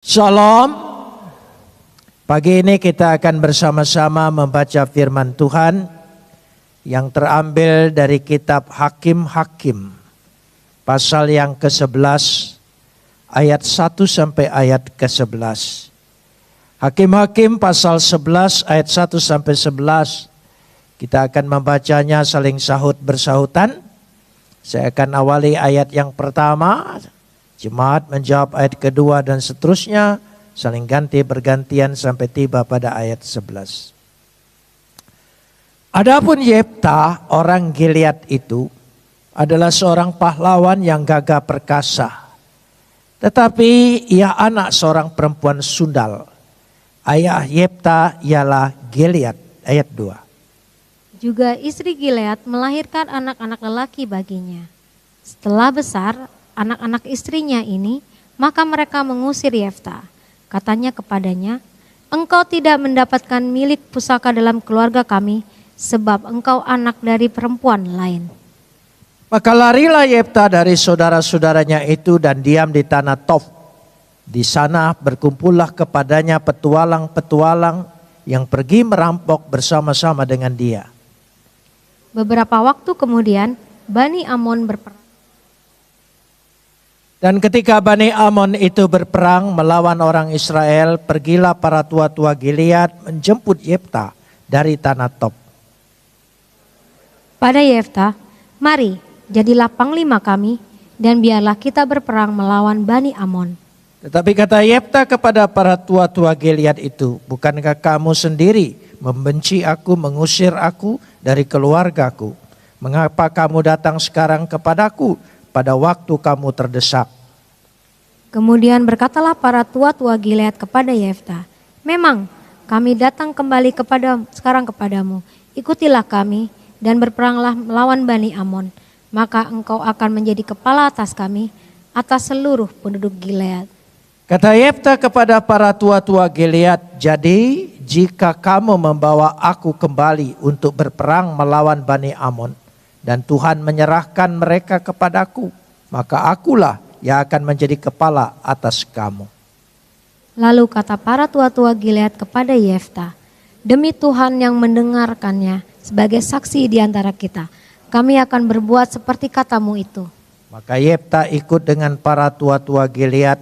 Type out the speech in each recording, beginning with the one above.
Shalom. Pagi ini kita akan bersama-sama membaca firman Tuhan yang terambil dari kitab Hakim-Hakim pasal yang ke-11 ayat 1 sampai ayat ke-11. Hakim-Hakim pasal 11 ayat 1 sampai 11. Kita akan membacanya saling sahut bersahutan. Saya akan awali ayat yang pertama. Jemaat menjawab ayat kedua dan seterusnya, saling ganti bergantian sampai tiba pada ayat 11. Adapun Yefta orang Gilead itu adalah seorang pahlawan yang gagah perkasa. Tetapi ia anak seorang perempuan sundal. Ayah Yefta ialah Gilead. Ayat 2. Juga istri Gilead melahirkan anak-anak lelaki baginya. Setelah besar anak-anak istrinya ini, maka mereka mengusir Yefta. Katanya kepadanya, engkau tidak mendapatkan milik pusaka dalam keluarga kami, sebab engkau anak dari perempuan lain. Maka larilah Yefta dari saudara-saudaranya itu dan diam di tanah Tof. Di sana berkumpullah kepadanya petualang-petualang yang pergi merampok bersama-sama dengan dia. Beberapa waktu kemudian, Bani Amon berperang. Dan ketika Bani Amon itu berperang melawan orang Israel, pergilah para tua-tua Gilead menjemput Yefta dari tanah Tob. Pada Yefta, mari jadilah panglima kami dan biarlah kita berperang melawan Bani Amon. Tetapi kata Yefta kepada para tua-tua Gilead itu, bukankah kamu sendiri membenci aku, mengusir aku dari keluargaku? Mengapa kamu datang sekarang kepadaku pada waktu kamu terdesak? Kemudian berkatalah para tua-tua Gilead kepada Yefta, memang kami datang kembali sekarang kepadamu, ikutilah kami dan berperanglah melawan Bani Amon, maka engkau akan menjadi kepala atas kami, atas seluruh penduduk Gilead. Kata Yefta kepada para tua-tua Gilead, jadi jika kamu membawa aku kembali untuk berperang melawan Bani Amon, dan Tuhan menyerahkan mereka kepadaku, maka akulah yang akan menjadi kepala atas kamu. Lalu kata para tua-tua Gilead kepada Yefta, demi Tuhan yang mendengarkannya sebagai saksi di antara kita, kami akan berbuat seperti katamu itu. Maka Yefta ikut dengan para tua-tua Gilead,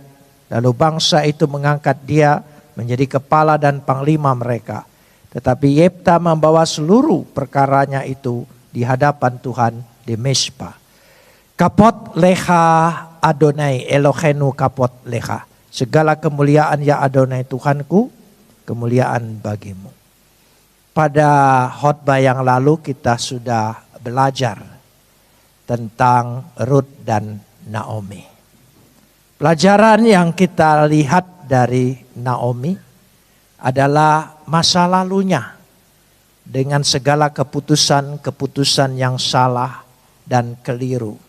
lalu bangsa itu mengangkat dia menjadi kepala dan panglima mereka. Tetapi Yefta membawa seluruh perkaranya itu di hadapan Tuhan di Mizpah. Kapot leha Adonai Elohenu kapot leha. Segala kemuliaan ya Adonai Tuhanku, kemuliaan bagimu. Pada khotbah yang lalu kita sudah belajar tentang Rut dan Naomi. Pelajaran yang kita lihat dari Naomi adalah masa lalunya dengan segala keputusan-keputusan yang salah dan keliru.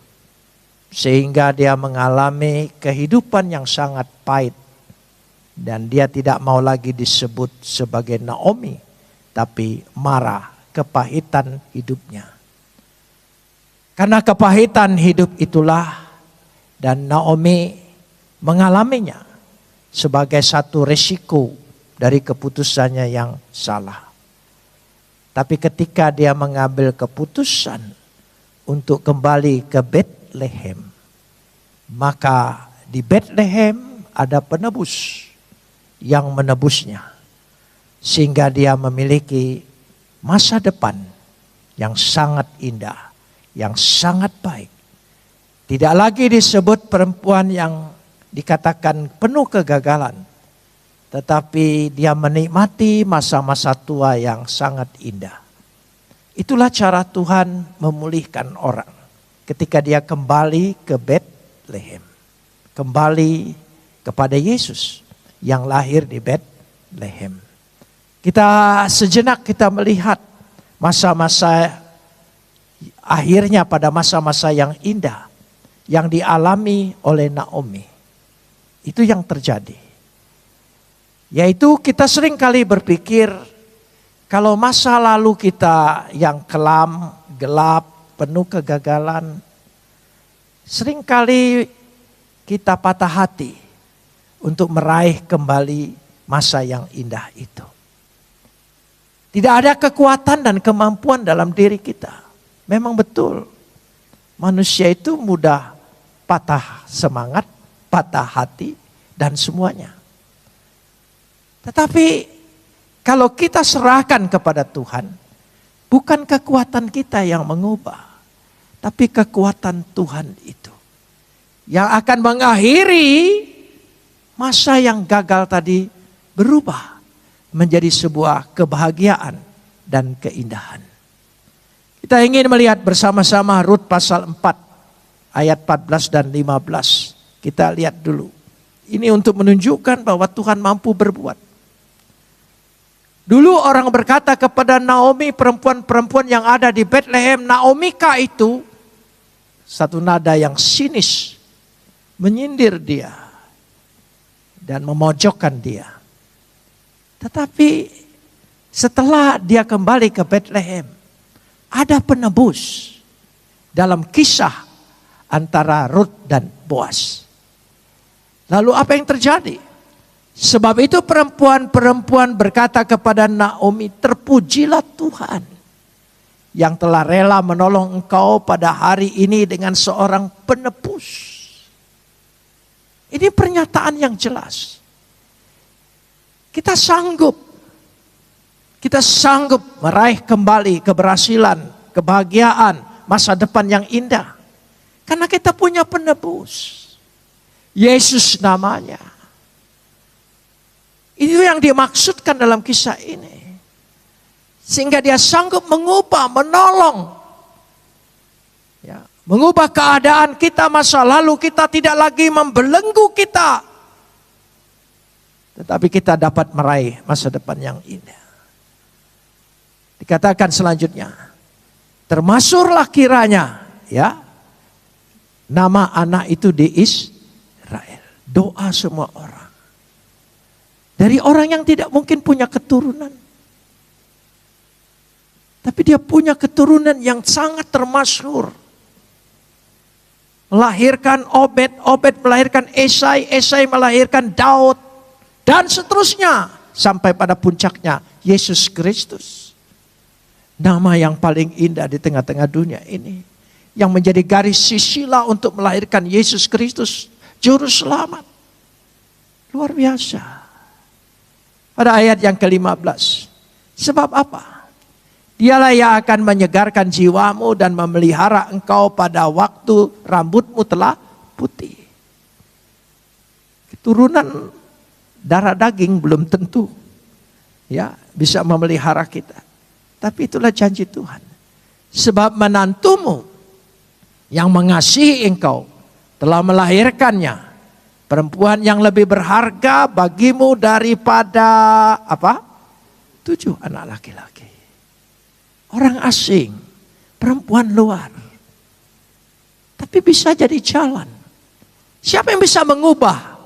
Sehingga dia mengalami kehidupan yang sangat pahit. Dan dia tidak mau lagi disebut sebagai Naomi, tapi Mara, kepahitan hidupnya. Karena kepahitan hidup itulah dan Naomi mengalaminya sebagai satu resiko dari keputusannya yang salah. Tapi ketika dia mengambil keputusan untuk kembali ke Bethlehem, maka di Bethlehem ada penebus yang menebusnya. Sehingga dia memiliki masa depan yang sangat indah, yang sangat baik. Tidak lagi disebut perempuan yang dikatakan penuh kegagalan, tetapi dia menikmati masa-masa tua yang sangat indah. Itulah cara Tuhan memulihkan orang ketika dia kembali ke Bethlehem. Kembali kepada Yesus yang lahir di Bethlehem. Sejenak kita melihat masa-masa akhirnya pada masa-masa yang indah yang dialami oleh Naomi. Itu yang terjadi. Yaitu kita sering kali berpikir kalau masa lalu kita yang kelam, gelap, penuh kegagalan, sering kali kita patah hati untuk meraih kembali masa yang indah itu. Tidak ada kekuatan dan kemampuan dalam diri kita. Memang betul, manusia itu mudah patah semangat, patah hati, dan semuanya. Tetapi kalau kita serahkan kepada Tuhan, bukan kekuatan kita yang mengubah, tapi kekuatan Tuhan itu yang akan mengakhiri masa yang gagal tadi berubah menjadi sebuah kebahagiaan dan keindahan. Kita ingin melihat bersama-sama Rut pasal 4 ayat 14 dan 15. Kita lihat dulu. Ini untuk menunjukkan bahwa Tuhan mampu berbuat. Dulu orang berkata kepada Naomi, perempuan-perempuan yang ada di Bethlehem, Naomika itu satu nada yang sinis, menyindir dia dan memojokkan dia. Tetapi setelah dia kembali ke Bethlehem, ada penebus dalam kisah antara Rut dan Boaz. Lalu apa yang terjadi? Sebab itu perempuan-perempuan berkata kepada Naomi, terpujilah Tuhan yang telah rela menolong engkau pada hari ini dengan seorang penebus. Ini pernyataan yang jelas. Kita sanggup meraih kembali keberhasilan, kebahagiaan, masa depan yang indah. Karena kita punya penebus. Yesus namanya. Itu yang dimaksudkan dalam kisah ini. Sehingga dia sanggup mengubah, menolong. Ya, mengubah keadaan kita masa lalu, kita tidak lagi membelenggu kita. Tetapi kita dapat meraih masa depan yang indah. Dikatakan selanjutnya, termasuklah kiranya ya nama anak itu di Israel. Doa semua orang. Dari orang yang tidak mungkin punya keturunan. Tapi dia punya keturunan yang sangat termasyhur. Melahirkan Obed, Obed melahirkan Esai, Esai melahirkan Daud. Dan seterusnya sampai pada puncaknya Yesus Kristus. Nama yang paling indah di tengah-tengah dunia ini. Yang menjadi garis sisila untuk melahirkan Yesus Kristus, Juru Selamat. Luar biasa. Pada ayat yang ke-15. Sebab apa? Dialah yang akan menyegarkan jiwamu dan memelihara engkau pada waktu rambutmu telah putih. Keturunan darah daging belum tentu ya bisa memelihara kita. Tapi itulah janji Tuhan. Sebab menantumu yang mengasihi engkau telah melahirkannya. Perempuan yang lebih berharga bagimu daripada apa? 7 anak laki-laki. Orang asing, perempuan luar. Tapi bisa jadi jalan. Siapa yang bisa mengubah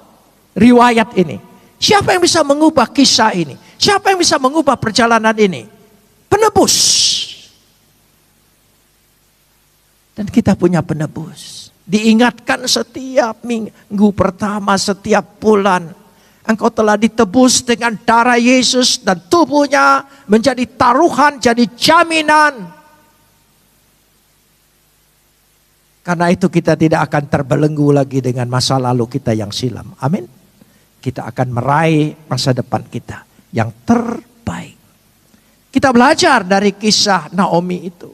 riwayat ini? Siapa yang bisa mengubah kisah ini? Siapa yang bisa mengubah perjalanan ini? Penebus. Dan kita punya penebus. Diingatkan setiap minggu pertama, setiap bulan. Engkau telah ditebus dengan darah Yesus dan tubuhnya menjadi taruhan, jadi jaminan. Karena itu kita tidak akan terbelenggu lagi dengan masa lalu kita yang silam. Amin. Kita akan meraih masa depan kita yang terbaik. Kita belajar dari kisah Naomi itu.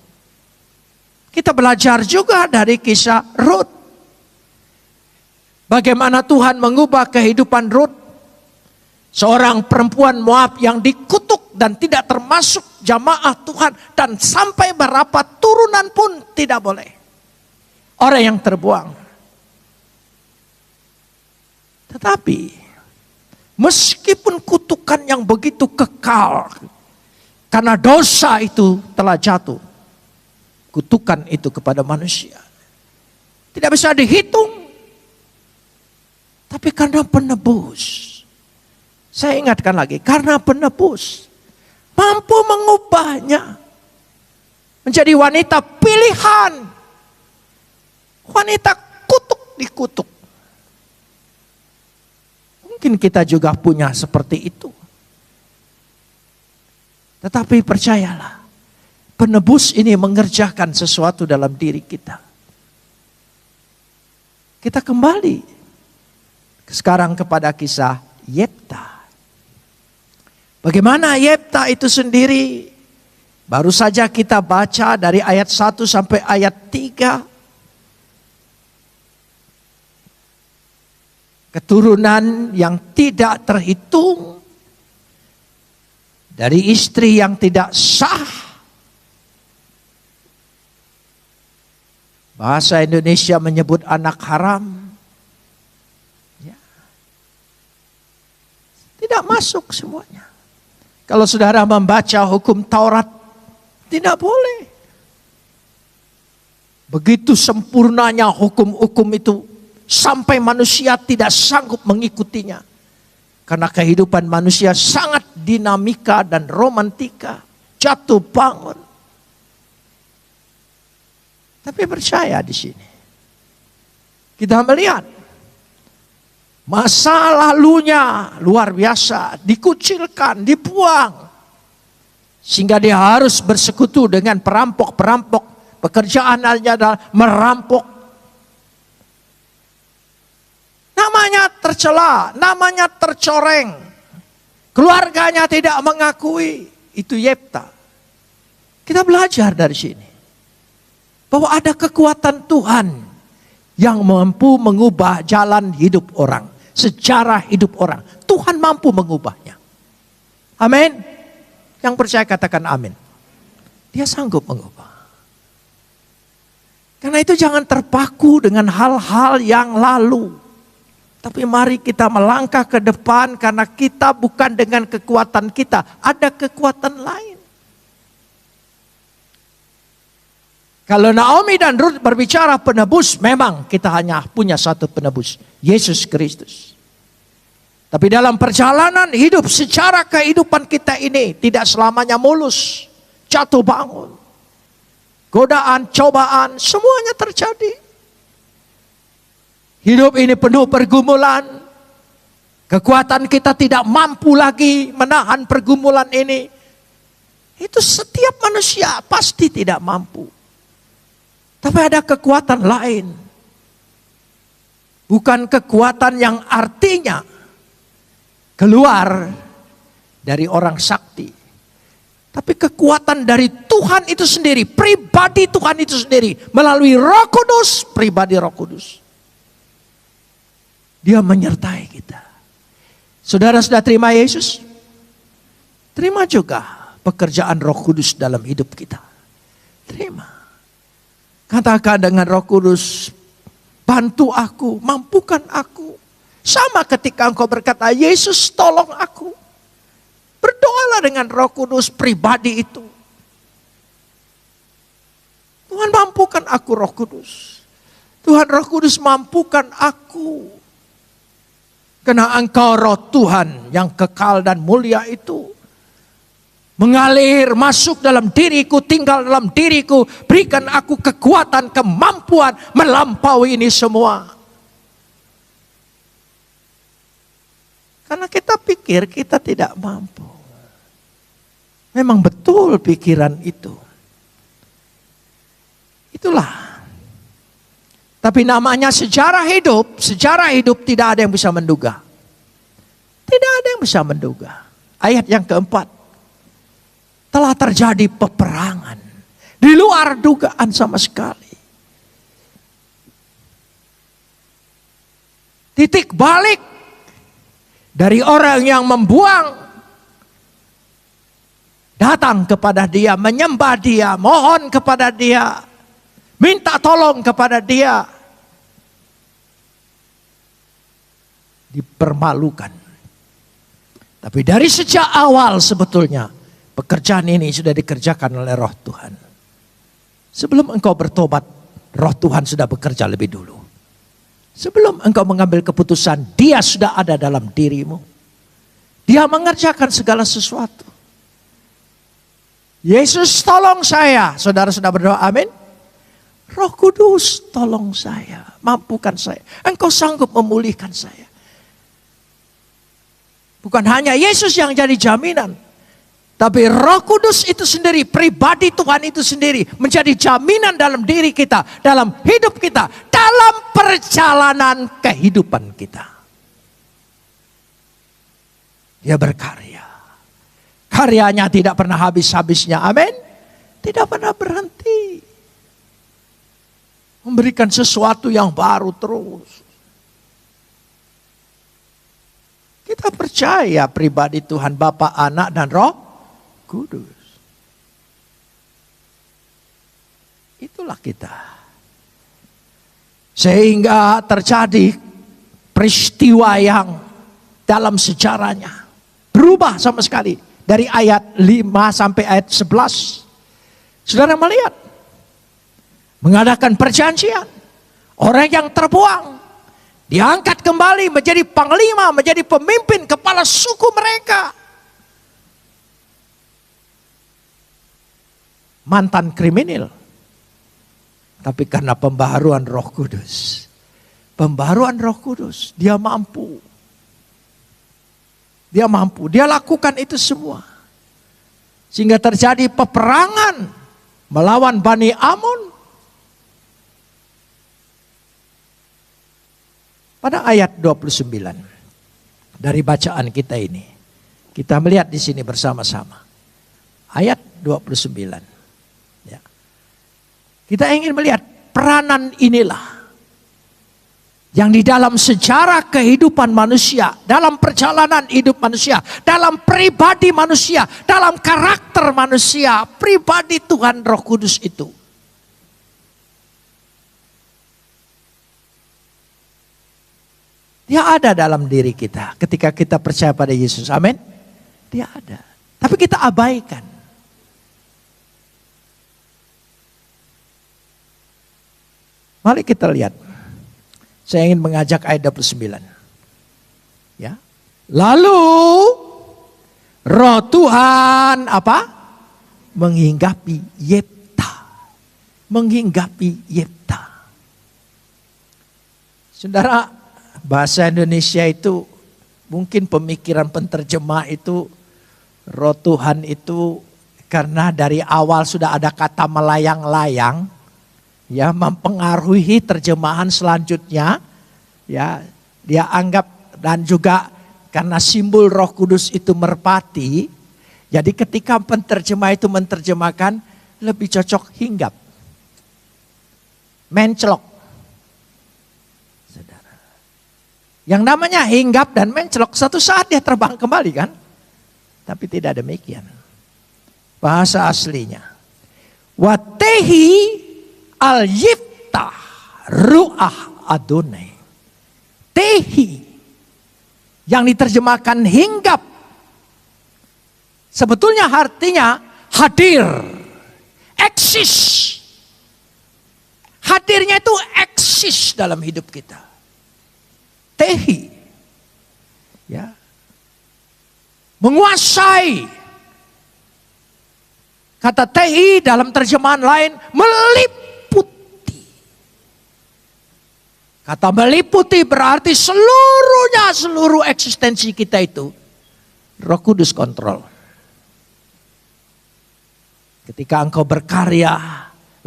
Kita belajar juga dari kisah Rut. Bagaimana Tuhan mengubah kehidupan Rut. Seorang perempuan Moab yang dikutuk dan tidak termasuk jamaah Tuhan. Dan sampai berapa turunan pun tidak boleh. Orang yang terbuang. Tetapi meskipun kutukan yang begitu kekal. Karena dosa itu telah jatuh. Kutukan itu kepada manusia. Tidak bisa dihitung. Tapi karena penebus. Saya ingatkan lagi. Karena penebus. Mampu mengubahnya. Menjadi wanita pilihan. Wanita kutuk dikutuk. Mungkin kita juga punya seperti itu. Tetapi percayalah, penebus ini mengerjakan sesuatu dalam diri kita. Kita kembali sekarang kepada kisah Yefta. Bagaimana Yefta itu sendiri? Baru saja kita baca dari ayat 1 sampai ayat 3. Keturunan yang tidak terhitung, dari istri yang tidak sah. Bahasa Indonesia menyebut anak haram. Ya. Tidak masuk semuanya. Kalau saudara membaca hukum Taurat, tidak boleh. Begitu sempurnanya hukum-hukum itu, sampai manusia tidak sanggup mengikutinya. Karena kehidupan manusia sangat dinamika dan romantika. Jatuh bangun. Tapi percaya di sini. Kita melihat. Masa lalunya luar biasa. Dikucilkan, dibuang. Sehingga dia harus bersekutu dengan perampok-perampok. Pekerjaannya adalah merampok. Namanya tercela, namanya tercoreng. Keluarganya tidak mengakui. Itu Yefta. Kita belajar dari sini. Bahwa ada kekuatan Tuhan yang mampu mengubah jalan hidup orang. Sejarah hidup orang. Tuhan mampu mengubahnya. Amin. Yang percaya katakan amin. Dia sanggup mengubah. Karena itu jangan terpaku dengan hal-hal yang lalu. Tapi mari kita melangkah ke depan karena kita bukan dengan kekuatan kita. Ada kekuatan lain. Kalau Naomi dan Ruth berbicara penebus, memang kita hanya punya satu penebus. Yesus Kristus. Tapi dalam perjalanan hidup secara kehidupan kita ini tidak selamanya mulus. Jatuh bangun. Godaan, cobaan, semuanya terjadi. Hidup ini penuh pergumulan. Kekuatan kita tidak mampu lagi menahan pergumulan ini. Itu setiap manusia pasti tidak mampu. Tapi ada kekuatan lain. Bukan kekuatan yang artinya keluar dari orang sakti. Tapi kekuatan dari Tuhan itu sendiri. Pribadi Tuhan itu sendiri. Melalui Roh Kudus. Pribadi Roh Kudus. Dia menyertai kita. Saudara sudah terima Yesus? Terima juga pekerjaan Roh Kudus dalam hidup kita. Terima. Katakan dengan Roh Kudus, bantu aku, mampukan aku. Sama ketika engkau berkata, Yesus tolong aku. Berdoalah dengan Roh Kudus pribadi itu. Tuhan mampukan aku Roh Kudus. Tuhan Roh Kudus mampukan aku. Karena engkau Roh Tuhan yang kekal dan mulia itu mengalir masuk dalam diriku, tinggal dalam diriku. Berikan aku kekuatan, kemampuan melampaui ini semua. Karena kita pikir kita tidak mampu. Memang betul pikiran itu. Itulah. Tapi namanya sejarah hidup tidak ada yang bisa menduga. Tidak ada yang bisa menduga. Ayat yang keempat. Telah terjadi peperangan. Di luar dugaan sama sekali. Titik balik. Dari orang yang membuang. Datang kepada dia, menyembah dia, mohon kepada dia. Minta tolong kepada dia. Dipermalukan. Tapi dari sejak awal sebetulnya pekerjaan ini sudah dikerjakan oleh Roh Tuhan. Sebelum engkau bertobat, Roh Tuhan sudah bekerja lebih dulu. Sebelum engkau mengambil keputusan, Dia sudah ada dalam dirimu. Dia mengerjakan segala sesuatu. Yesus tolong saya. Saudara sudah berdoa amin? Roh Kudus tolong saya, mampukan saya. Engkau sanggup memulihkan saya. Bukan hanya Yesus yang jadi jaminan. Tapi Roh Kudus itu sendiri, pribadi Tuhan itu sendiri menjadi jaminan dalam diri kita, dalam hidup kita, dalam perjalanan kehidupan kita. Dia berkarya. Karyanya tidak pernah habis-habisnya. Amin. Tidak pernah berhenti. Memberikan sesuatu yang baru terus. Kita percaya pribadi Tuhan Bapa, Anak, dan Roh Kudus. Itulah kita. Sehingga terjadi peristiwa yang dalam sejarahnya berubah sama sekali. Dari ayat 5 sampai ayat 11. Saudara melihat. Mengadakan perjanjian. Orang yang terbuang. Diangkat kembali menjadi panglima, menjadi pemimpin, kepala suku mereka. Mantan kriminal. Tapi karena pembaharuan Roh Kudus. Pembaharuan Roh Kudus, dia mampu. Dia mampu, dia lakukan itu semua. Sehingga terjadi peperangan melawan Bani Amun. Pada ayat 29 dari bacaan kita ini, kita melihat di sini bersama-sama. Ayat 29. Ya. Kita ingin melihat peranan inilah yang di dalam sejarah kehidupan manusia, dalam perjalanan hidup manusia, dalam pribadi manusia, dalam karakter manusia, pribadi Tuhan Roh Kudus itu. Dia ada dalam diri kita ketika kita percaya pada Yesus. Amin. Dia ada. Tapi kita abaikan. Mari kita lihat. Saya ingin mengajak ayat 29. Ya. Lalu Roh Tuhan apa? Menghinggapi Yefta. Menghinggapi Yefta. Saudara, bahasa Indonesia itu mungkin pemikiran penterjemah itu Roh Tuhan itu karena dari awal sudah ada kata melayang-layang ya mempengaruhi terjemahan selanjutnya ya dia anggap dan juga karena simbol Roh Kudus itu merpati jadi ketika penterjemah itu menerjemahkan lebih cocok hinggap menclok. Yang namanya hinggap dan menclok satu saat dia terbang kembali kan. Tapi tidak demikian. Bahasa aslinya. Watehi al-yiftah ru'ah Adonai. Tehi. Yang diterjemahkan hinggap. Sebetulnya artinya hadir. Eksis. Hadirnya itu eksis dalam hidup kita. Tehi, ya, menguasai. Kata tehi dalam terjemahan lain meliputi. Kata meliputi berarti seluruhnya, seluruh eksistensi kita itu Roh Kudus kontrol. Ketika engkau berkarya,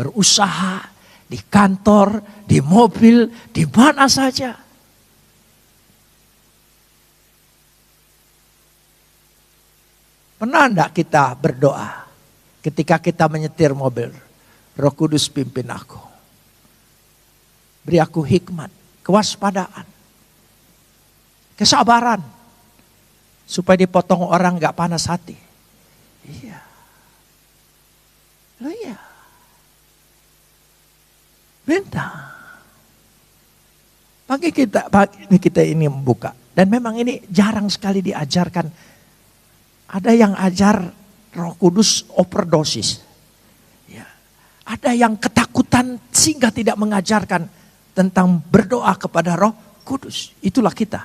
berusaha di kantor, di mobil, di mana saja. Pernah enggak kita berdoa ketika kita menyetir mobil? Roh Kudus pimpin aku. Beri aku hikmat, kewaspadaan, kesabaran. Supaya dipotong orang enggak panas hati. Iya. Loh iya. Bentang. Pagi kita ini membuka. Dan memang ini jarang sekali diajarkan. Ada yang ajar Roh Kudus overdosis. Ya. Ada yang ketakutan sehingga tidak mengajarkan tentang berdoa kepada Roh Kudus. Itulah kita.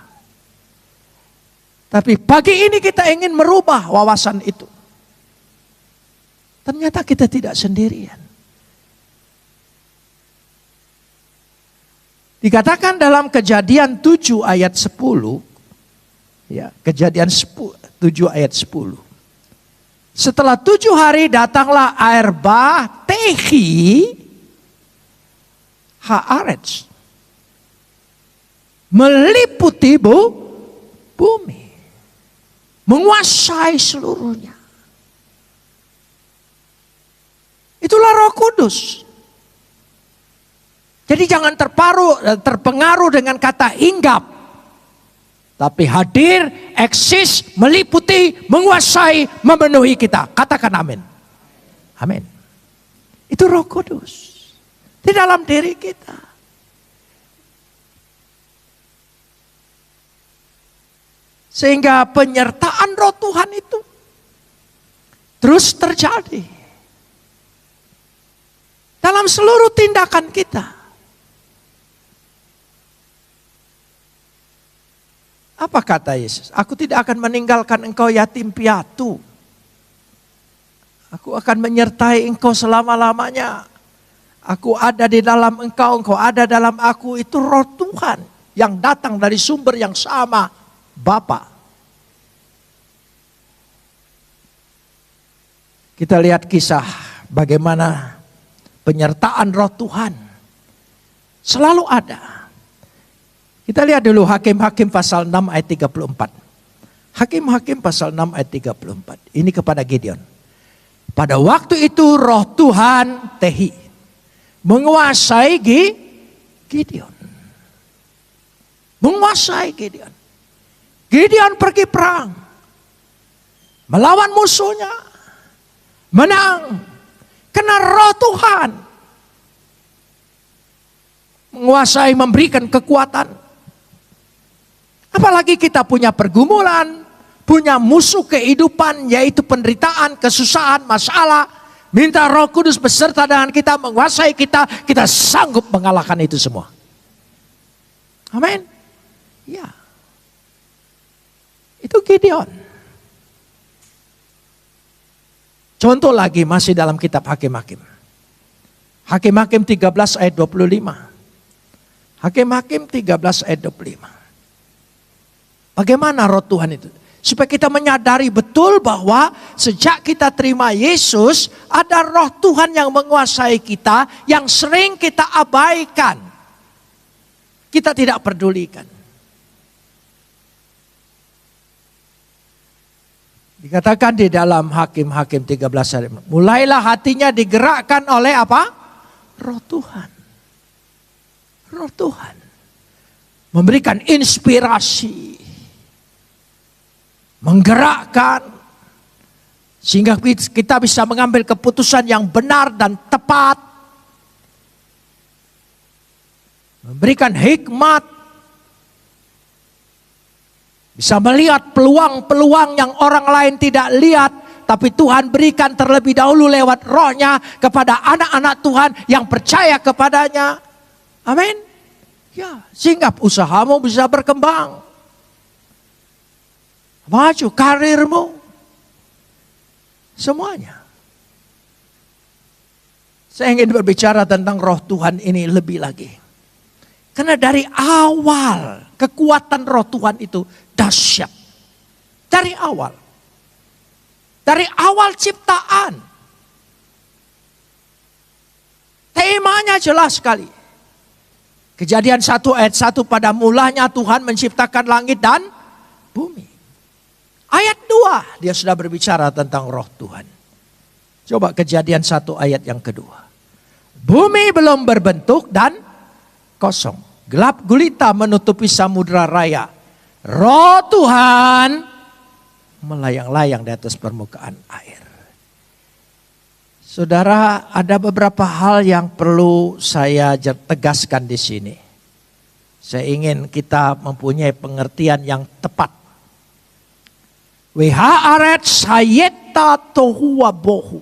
Tapi pagi ini kita ingin merubah wawasan itu. Ternyata kita tidak sendirian. Dikatakan dalam Kejadian 7 ayat 10. Ya, Kejadian 7 ayat 10. Setelah 7 hari datanglah air bah Tehi Haaretz, meliputi bumi, menguasai seluruhnya. Itulah Roh Kudus. Jadi jangan terpengaruh dengan kata hinggap. Tapi hadir, eksis, meliputi, menguasai, memenuhi kita. Katakan amin. Amin. Itu Roh Kudus di dalam diri kita. Sehingga penyertaan Roh Tuhan itu terus terjadi dalam seluruh tindakan kita. Apa kata Yesus? Aku tidak akan meninggalkan engkau yatim piatu. Aku akan menyertai engkau selama-lamanya. Aku ada di dalam engkau, engkau ada dalam aku. Itu Roh Tuhan yang datang dari sumber yang sama, Bapa. Kita lihat kisah bagaimana penyertaan Roh Tuhan selalu ada. Kita lihat dulu Hakim-Hakim pasal 6 ayat 34. Hakim-Hakim pasal 6 ayat 34. Ini kepada Gideon. Pada waktu itu Roh Tuhan Tehi menguasai Gideon. Menguasai Gideon. Gideon pergi perang. Melawan musuhnya. Menang. Karena Roh Tuhan menguasai, memberikan kekuatan. Apalagi kita punya pergumulan, punya musuh kehidupan, yaitu penderitaan, kesusahan, masalah. Minta Roh Kudus beserta dengan kita, menguasai kita, kita sanggup mengalahkan itu semua. Amin. Ya. Itu Gideon. Contoh lagi masih dalam kitab Hakim-Hakim. Hakim-Hakim 13 ayat 25. Hakim-Hakim 13 ayat 25. Bagaimana Roh Tuhan itu? Supaya kita menyadari betul bahwa sejak kita terima Yesus, ada Roh Tuhan yang menguasai kita, yang sering kita abaikan. Kita tidak pedulikan. Dikatakan di dalam Hakim-Hakim 13 ayat, mulailah hatinya digerakkan oleh apa? Roh Tuhan. Roh Tuhan memberikan inspirasi, menggerakkan, sehingga kita bisa mengambil keputusan yang benar dan tepat, memberikan hikmat, bisa melihat peluang-peluang yang orang lain tidak lihat, tapi Tuhan berikan terlebih dahulu lewat Roh-Nya kepada anak-anak Tuhan yang percaya kepadanya. Amin. Ya, sehingga usahamu bisa berkembang. Maju karirmu. Semuanya. Saya ingin berbicara tentang Roh Tuhan ini lebih lagi. Karena dari awal kekuatan Roh Tuhan itu dahsyat. Dari awal. Dari awal ciptaan. Temanya jelas sekali. Kejadian 1 ayat 1, pada mulanya Tuhan menciptakan langit dan bumi. Ayat 2 dia sudah berbicara tentang Roh Tuhan. Coba Kejadian 1 ayat yang kedua. Bumi belum berbentuk dan kosong. Gelap gulita menutupi samudra raya. Roh Tuhan melayang-layang di atas permukaan air. Saudara, ada beberapa hal yang perlu saya tegaskan di sini. Saya ingin kita mempunyai pengertian yang tepat. Wihaaretz hayeta tohua bohu.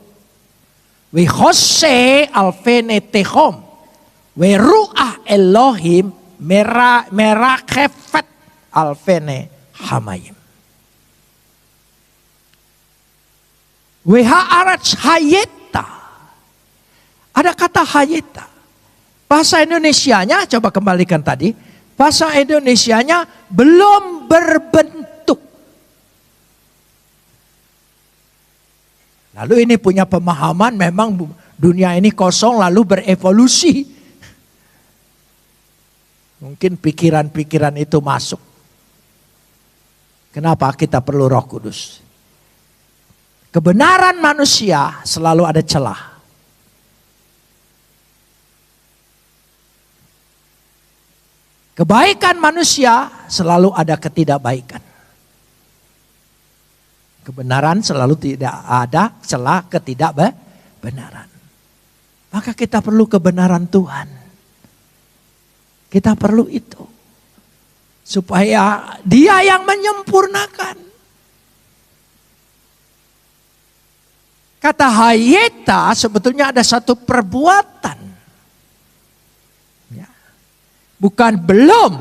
Wihose alfene tehom. Weruah Elohim merakefet alfene hamayim. Wihaaretz hayeta. Ada kata hayeta. Bahasa Indonesianya, coba kembalikan tadi. Bahasa Indonesianya belum berbentuk. Lalu ini punya pemahaman memang dunia ini kosong lalu berevolusi. Mungkin pikiran-pikiran itu masuk. Kenapa kita perlu Roh Kudus? Kebenaran manusia selalu ada celah. Kebaikan manusia selalu ada ketidakbaikan. Kebenaran selalu tidak ada celah ketidakbenaran. Maka kita perlu kebenaran Tuhan. Kita perlu itu. Supaya Dia yang menyempurnakan. Kata hayeta sebetulnya ada satu perbuatan. Ya. Bukan belum.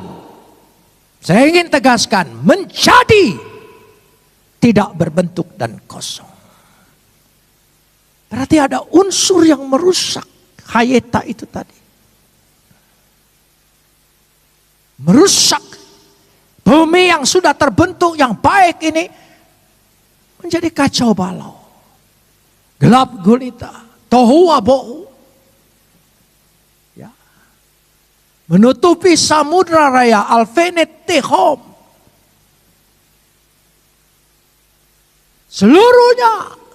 Saya ingin tegaskan. Menjadi. Tidak berbentuk dan kosong. Berarti ada unsur yang merusak hayeta itu tadi. Merusak bumi yang sudah terbentuk yang baik ini menjadi kacau balau. Gelap gulita, tohu wabohu. Ya. Menutupi samudra raya Alfenet Tehom. Seluruhnya.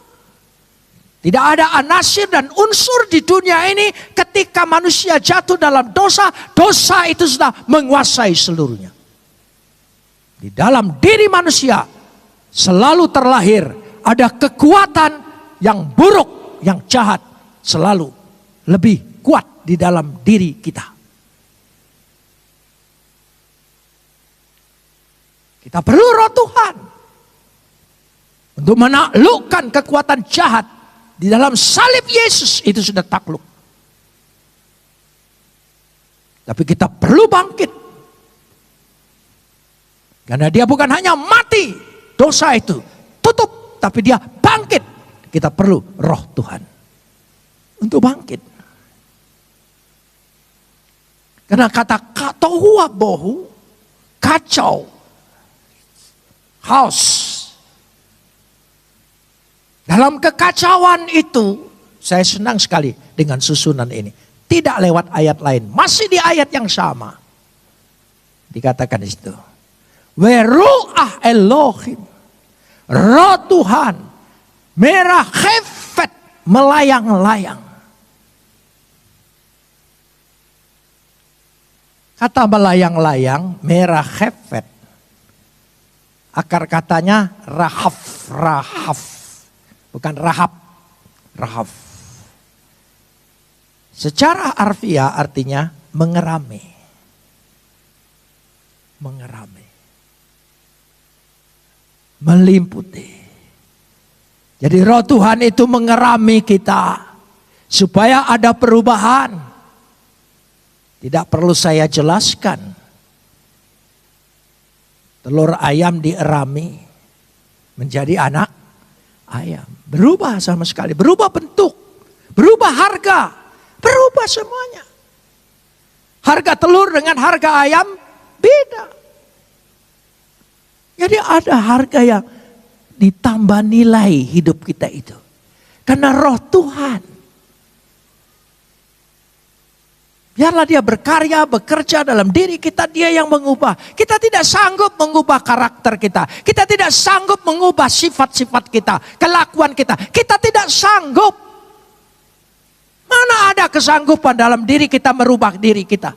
Tidak ada anasir dan unsur di dunia ini ketika manusia jatuh dalam dosa. Dosa itu sudah menguasai seluruhnya. Di dalam diri manusia selalu terlahir ada kekuatan yang buruk, yang jahat. Selalu lebih kuat di dalam diri kita. Kita perlu Roh Tuhan. Untuk menaklukkan kekuatan jahat di dalam salib Yesus itu sudah takluk. Tapi kita perlu bangkit. Karena Dia bukan hanya mati dosa itu tutup, tapi Dia bangkit. Kita perlu Roh Tuhan untuk bangkit. Karena kata tohu wabohu, kacau, chaos. Dalam kekacauan itu, saya senang sekali dengan susunan ini. Tidak lewat ayat lain, masih di ayat yang sama. Dikatakan di situ. Weru'ah Elohim, Roh Tuhan, merah khefet, melayang-layang. Kata melayang-layang, merah khefet. Akar katanya rahaf. Bukan rahab, rahaf. Secara harfiah artinya mengerami. Mengerami. Melimputi. Jadi Roh Tuhan itu mengerami kita. Supaya ada perubahan. Tidak perlu saya jelaskan. Telur ayam dierami. Menjadi anak ayam. Berubah sama sekali. Berubah bentuk. Berubah harga. Berubah semuanya. Harga telur dengan harga ayam beda. Jadi ada harga yang ditambah nilai hidup kita itu. Karena Roh Tuhan. Biarlah Dia berkarya, bekerja dalam diri kita, Dia yang mengubah. Kita tidak sanggup mengubah karakter kita. Kita tidak sanggup mengubah sifat-sifat kita, kelakuan kita. Kita tidak sanggup. Mana ada kesanggupan dalam diri kita merubah diri kita.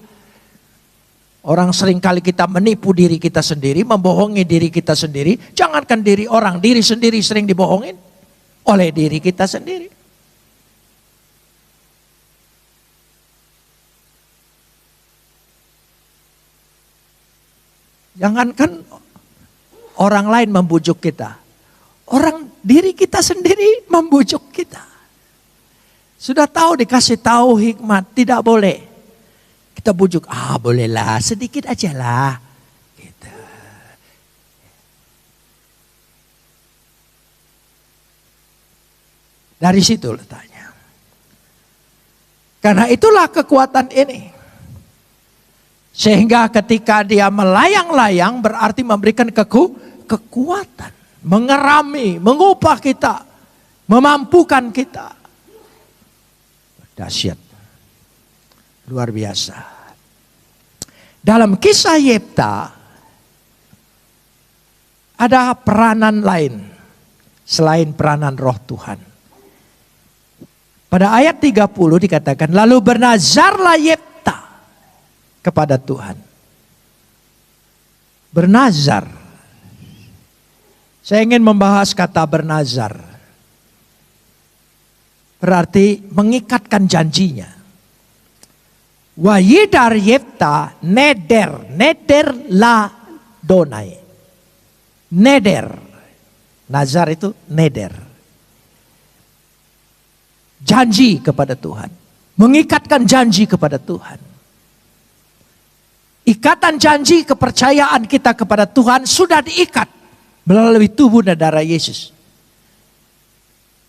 Orang seringkali kita menipu diri kita sendiri, membohongi diri kita sendiri. Jangankan diri orang, diri sendiri sering dibohongin oleh diri kita sendiri. Jangankan orang lain membujuk kita. Orang diri kita sendiri membujuk kita. Sudah tahu dikasih tahu hikmat, tidak boleh. Kita bujuk, bolehlah, sedikit aja lah. Gitu. Dari situ letaknya. Karena itulah kekuatan ini. Sehingga ketika Dia melayang-layang berarti memberikan kekuatan. Mengerami, mengubah kita. memampukan kita. Dahsyat. Luar biasa. Dalam kisah Yefta ada peranan lain selain peranan roh Tuhan. Pada ayat 30 dikatakan, lalu bernazarlah Yefta kepada Tuhan. Bernazar. Saya ingin membahas kata bernazar. Berarti mengikatkan janjinya. Wa yidar Yefta neder la donai. Neder. Nazar itu neder. Janji kepada Tuhan. Mengikatkan janji kepada Tuhan. Ikatan janji kepercayaan kita kepada Tuhan sudah diikat melalui tubuh dan darah Yesus.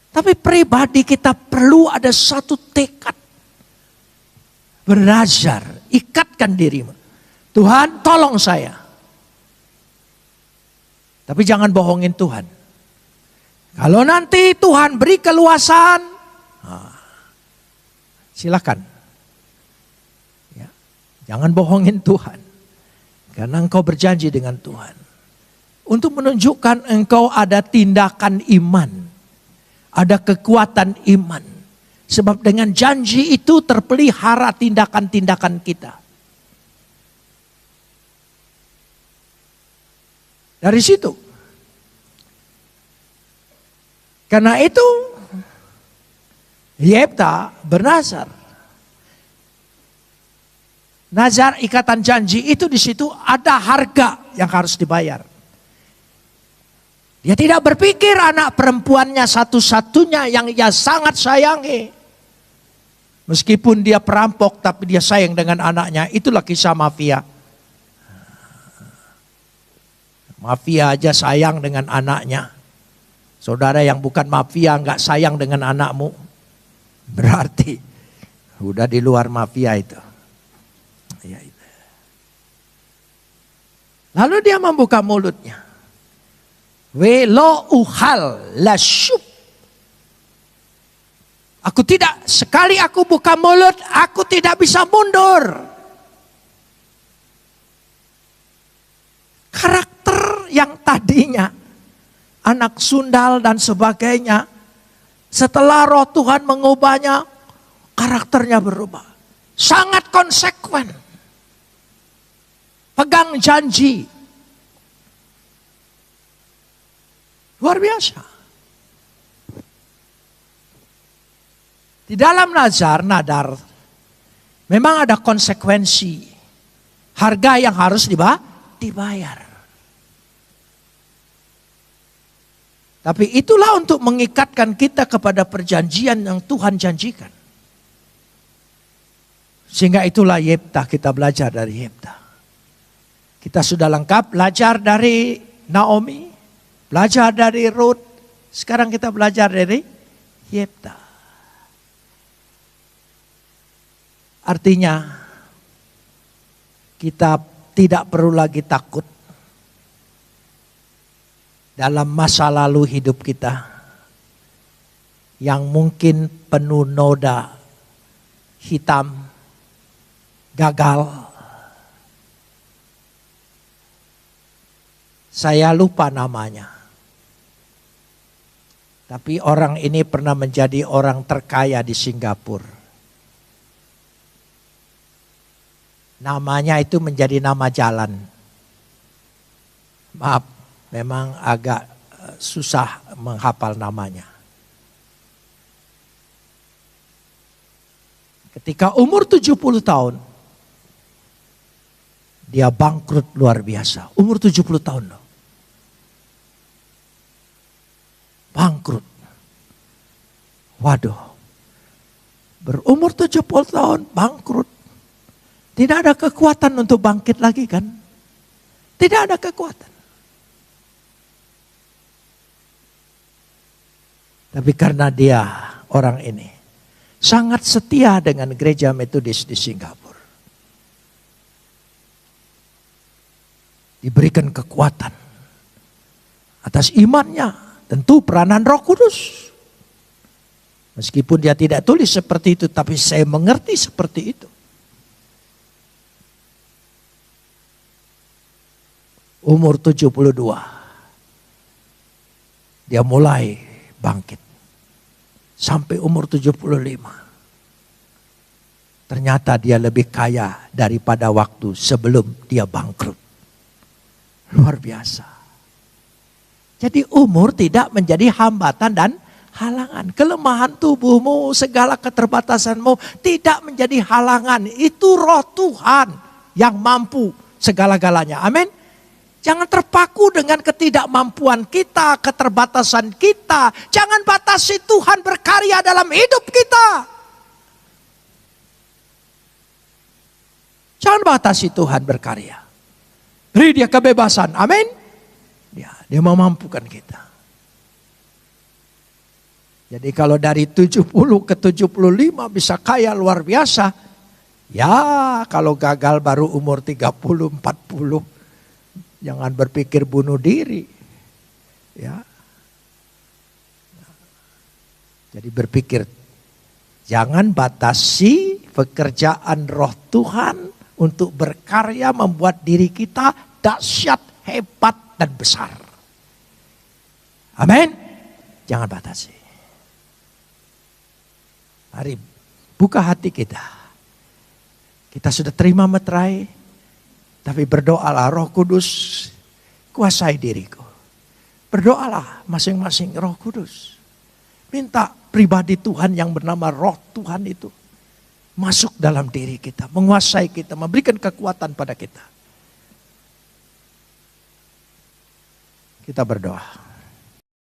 Tapi pribadi kita perlu ada satu tekad. Bernazar, ikatkan dirimu. Tuhan, tolong saya. Tapi jangan bohongin Tuhan. Kalau nanti Tuhan beri keluasan, silakan. Ya, jangan bohongin Tuhan. Karena engkau berjanji dengan Tuhan. Untuk menunjukkan engkau ada tindakan iman. Ada kekuatan iman. Sebab dengan janji itu terpelihara tindakan-tindakan kita. Dari situ. Karena itu Yefta bernazar. Nazar ikatan janji itu di situ ada harga yang harus dibayar. Dia tidak berpikir anak perempuannya satu-satunya yang ia sangat sayangi. Meskipun dia perampok tapi dia sayang dengan anaknya. Itulah kisah mafia. Mafia aja sayang dengan anaknya. Saudara yang bukan mafia nggak sayang dengan anakmu. Berarti udah di luar mafia itu. Lalu dia membuka mulutnya. Welo uhal lasyub. Aku tidak, sekali aku buka mulut, aku tidak bisa mundur. Karakter yang tadinya anak sundal dan sebagainya, setelah roh Tuhan mengubahnya, karakternya berubah. Sangat konsekuen. Pegang janji. Luar biasa. Di dalam nadar, memang ada konsekuensi. Harga yang harus dibayar. Tapi itulah untuk mengikatkan kita kepada perjanjian yang Tuhan janjikan. Sehingga itulah Yefta, kita belajar dari Yefta. Kita sudah lengkap belajar dari Naomi, belajar dari Ruth. Sekarang kita belajar dari Yefta. Artinya kita tidak perlu lagi takut dalam masa lalu hidup kita yang mungkin penuh noda hitam, gagal. Saya lupa namanya. Tapi orang ini pernah menjadi orang terkaya di Singapura. Namanya itu menjadi nama jalan. Maaf, memang agak susah menghafal namanya. Ketika umur 70 tahun, dia bangkrut luar biasa. Umur 70 tahun loh. Bangkrut. Waduh. Berumur 70 tahun, bangkrut. Tidak ada kekuatan untuk bangkit lagi kan? Tidak ada kekuatan. Tapi karena dia orang ini sangat setia dengan gereja Metodis di Singapura. Diberikan kekuatan atas imannya, tentu peranan Roh Kudus. Meskipun dia tidak tulis seperti itu, tapi saya mengerti seperti itu. Umur 72, dia mulai bangkit. Sampai umur 75. Ternyata dia lebih kaya daripada waktu sebelum dia bangkrut. Luar biasa. Jadi umur tidak menjadi hambatan dan halangan. Kelemahan tubuhmu, segala keterbatasanmu tidak menjadi halangan. Itu roh Tuhan yang mampu segala-galanya. Amin. Jangan terpaku dengan ketidakmampuan kita, keterbatasan kita. Jangan batasi Tuhan berkarya dalam hidup kita. Jangan batasi Tuhan berkarya. Beri dia kebebasan. Amin. Dia memampukan kita. Jadi kalau dari 70 ke 75 bisa kaya luar biasa. Ya kalau gagal baru umur 30, 40. Jangan berpikir bunuh diri. Ya. Jadi berpikir. Jangan batasi pekerjaan roh Tuhan untuk berkarya membuat diri kita dahsyat, hebat, dan besar. Amin. Jangan batasi. Mari buka hati kita. Kita sudah terima meterai, tapi berdoalah Roh Kudus kuasai diriku. Berdoalah masing-masing Roh Kudus. Minta pribadi Tuhan yang bernama Roh Tuhan itu masuk dalam diri kita, menguasai kita, memberikan kekuatan pada kita. Kita berdoa.